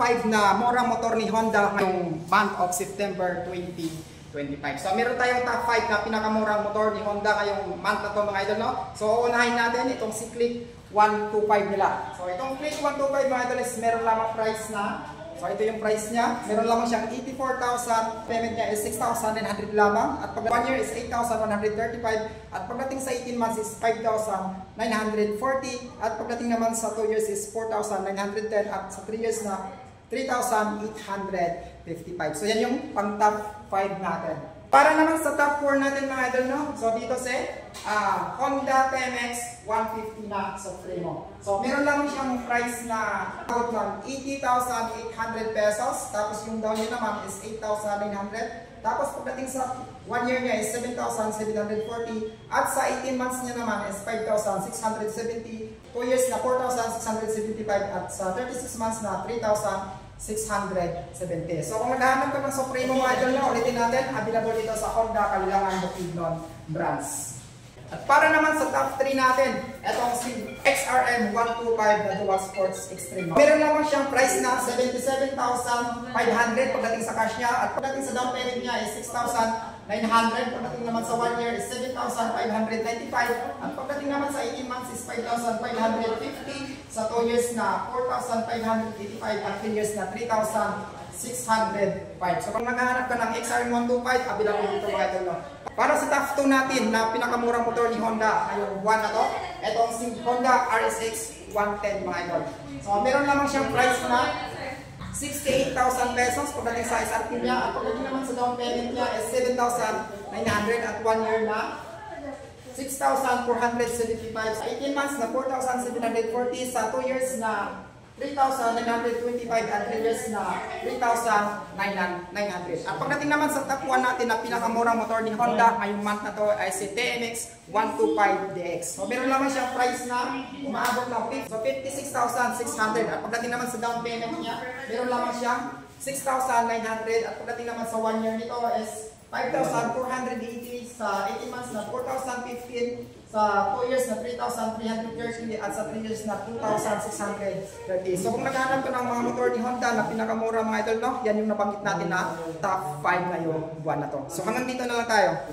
5 na murang motor ni Honda ngayong month of September 2025. So meron tayong top 5 na pinakamurang motor ni Honda ngayong month na to mga idol, no? So unahin natin itong si Click 125 nila. So itong Click 125 mga idol is meron lamang price na, so ito yung price niya, meron lamang siyang 84,000, payment niya is 6,900 lamang, at pag 1 year is 8,135, at pagdating sa 18 months is 5,940, at pagdating naman sa 2 years is 4,910, at sa 3 years na 3,855. So yan yung pang top 5 natin. Para naman sa top 4 natin mga idol, no? So dito si Honda TMX 150 na Supremo. So meron lang siyang price na out ng 80,800 pesos. Tapos yung down niya naman is 8,900. Tapos pagdating sa 1 year niya is 7,740. At sa 18 months niya naman is 5,670. 2 years na 4,675. At sa 36 months na 3,670. So kung naghahanap ka ng Supremo mga idol, na ulitin natin, available dito sa Honda Kalilangan Bukidnon branch. At para naman sa top 3 natin, itong si XRM 125 na Dual Sports Extreme. Meron naman siyang price na 77,500 pagdating sa cash niya, at pagdating sa down payment niya is 6,900, pagdating naman sa 1 year is 7,595, at pagdating naman sa 18 months is 5,550, sa 2 years na 4,585, at 3 years na 3,605. So kung naghahanap ka ng XRM 125, available dito mga idol, no? Para sa top 2 natin na pinakamurang motor ni Honda ngayong buwan na to, itong si Honda RSX 110 mga idol. So meron lamang siyang price na 68,000 pesos pagdating sa SRP niya, at pagdating naman sa down payment niya is 7,900, at 1 year na 6,475, sa 18 months na 4,740, sa 2 years na 3,925, at 3 years na 3,900. At pagdating naman sa top 1 natin na pinakamurang motor ni Honda ngayong month na to ay si TMX 125DX. So meron naman siyang price na umaabot ng 56,600, at pagdating naman sa down payment niya, meron lamang siyang 6,900, at pagdating naman sa 1 year nito is 5,480, sa 18 months na 4,015, sa 2 years na 3,330, at sa 3 years na 2,630. So kung naghahanap ka ng mga motor ni Honda na pinakamura mga idol, no? Yan yung nabanggit natin na top 5 ngayong buwan na to. So hanggang dito na lang tayo.